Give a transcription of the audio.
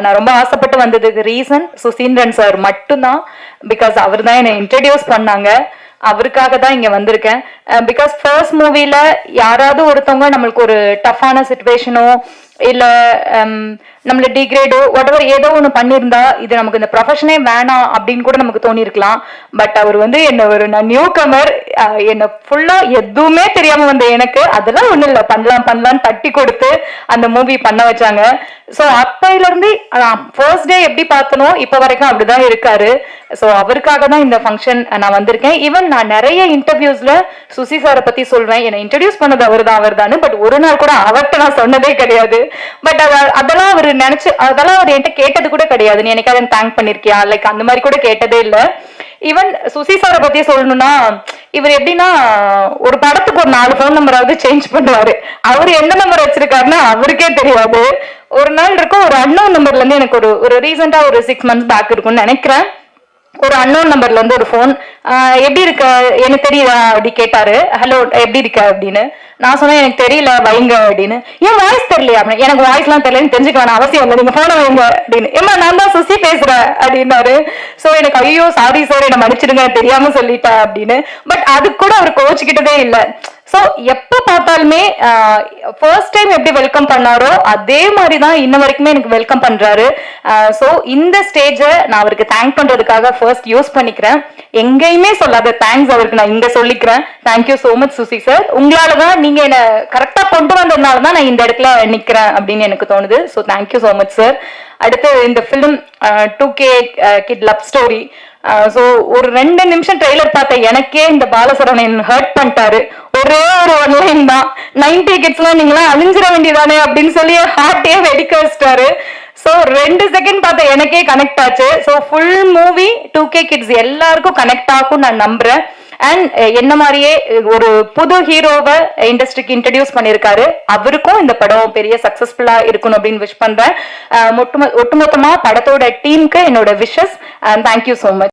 நான் ரொம்ப ஆசைப்பட்டு வந்ததுக்கு ரீசன் சுசீந்திரன் சார் மட்டும்தான். பிகாஸ் அவர் தான் என்னை இன்ட்ரடியூஸ் பண்ணாங்க. அவருக்காக தான் இங்க வந்திருக்கேன். பிகாஸ் ஃபர்ஸ்ட் மூவில யாராவது ஒருத்தவங்க நம்மளுக்கு ஒரு டஃப்பான சுச்சுவேஷனோ இல்ல நம்மள டிகிரேடோ whatever ஏதோ ஒன்று பண்ணியிருந்தா இது நமக்கு இந்த ப்ரொஃபஷனே வேணாம் அப்படின்னு கூட நமக்கு தோணிருக்கலாம். பட் அவர் வந்து நான் நியூ கமர், என்ன ஃபுல்லா எதுவுமே தெரியாம வந்த எனக்கு அதெல்லாம் ஒண்ணும் இல்லை, பண்ணலான்னு தட்டி கொடுத்து அந்த மூவி பண்ண வச்சாங்க. ஸோ அப்பையில இருந்து ஃபர்ஸ்ட் டே எப்படி பார்த்தனோ இப்ப வரைக்கும் அப்படிதான் இருக்காரு. ஸோ அவருக்காக தான் இந்த ஃபங்க்ஷன் நான் வந்திருக்கேன். ஈவன் நான் நிறைய இன்டர்வியூஸ்ல சுசி சாரை பத்தி சொல்வேன், என்னை இன்ட்ரடியூஸ் பண்ணது அவர் தான். பட் ஒரு நாள் கூட அவர்கிட்ட நான் சொன்னதே கிடையாது. பட் அதெல்லாம் அவர் நினைச்சு அதெல்லாம் அவர் என்கிட்ட கேட்டது கூட கிடையாது. நீ எனக்கு அதை தேங்க் பண்ணிருக்கியா லைக் அந்த மாதிரி கூட கேட்டதே இல்லை. ஈவன் சுசி சாரை பத்தி சொல்லணும்னா இவர் எப்படின்னா ஒரு படத்துக்கு ஒரு 4 ஃபோன் நம்பராவது சேஞ்ச் பண்ணுவாரு. அவரு எந்த நம்பர் வச்சிருக்காருன்னா அவருக்கே தெரியாது. ஒரு நாள் இருக்கும் ஒரு அன்னோன் நம்பர்ல இருந்து எனக்கு ஒரு ரீசெண்டா ஒரு 6 months பேக் இருக்கும்னு நினைக்கிறேன், ஒரு அன்னோன் நம்பர்ல இருந்து ஒரு ஃபோன், எப்படி இருக்க எனக்கு தெரியுதா அப்படி கேட்டாரு. ஹலோ எப்படி இருக்க அப்படின்னு நான் சொன்னேன், எனக்கு தெரியல வைங்க அப்படின்னு. ஏன் வாய்ஸ் தெரியலையா அப்படின்னு. எனக்கு வாய்ஸ் எல்லாம் தெரியலன்னு தெரிஞ்சுக்க வேணாம் அவசியம் இல்லை, நீங்க போன வைங்க அப்படின்னு. ஏமா நான் தான் சுசி பேசுறேன் அப்படின்னாரு. சோ எனக்கு ஐயோ சாரி சார் என்ன மன்னிச்சிடுங்க தெரியாம சொல்லிட்டேன் அப்படின்னு. பட் அது கூட அவர் கோச்சுக்கிட்டதே இல்லை. ஸோ எப்போ பார்த்தாலுமே ஃபர்ஸ்ட் டைம் எப்படி வெல்கம் பண்ணாரோ அதே மாதிரி தான் இன்ன வரைக்குமே எனக்கு வெல்கம் பண்றாரு. ஸோ இந்த ஸ்டேஜை நான் அவருக்கு தேங்க் பண்றதுக்காக ஃபர்ஸ்ட் யூஸ் பண்ணிக்கிறேன். எங்கேயுமே சொல்லாத தேங்க்ஸ் அவருக்கு நான் இங்க சொல்லிக்கிறேன். Thank you so much Suchi sir. உங்களால தான் நீங்க என்ன கரெக்டா கொண்டு வந்ததுனால தான் நான் இந்த இடத்துல நிக்கிறேன் அப்படின்னு எனக்கு தோணுது. So thank you so much sir. அடுத்து இந்த film 2K Kid love story. So ஒரு 2 நிமிஷம் ட்ரெய்லர் பார்த்த எனக்கே இந்த பாலசரவணன் ஹர்ட் பண்ணிட்டாரு. ஒரே ஒரு ஒன்லைன் தான், 90 கிட்ஸ்லாம் நீங்களாம் அழிஞ்சிட வேண்டியதானே அப்படின்னு சொல்லி ஹார்ட்டே வெடிக்க வச்சிட்டாரு. ஸோ 2 செகண்ட் பார்த்த எனக்கே கனெக்ட் ஆச்சு. So full movie 2K Kids எல்லாருக்கும் கனெக்ட் ஆகும் நான் நம்புறேன். அண்ட் என்ன மாதிரியே ஒரு புது ஹீரோவை இண்டஸ்ட்ரிக்கு இன்ட்ரடியூஸ் பண்ணியிருக்காரு. அவருக்கும் இந்த படம் பெரிய சக்சஸ்ஃபுல்லா இருக்கணும் அப்படின்னு விஷ் பண்றேன். ஒட்டுமொத்தமா படத்தோட டீமுக்கு என்னோட விஷஸ். Thank you so much.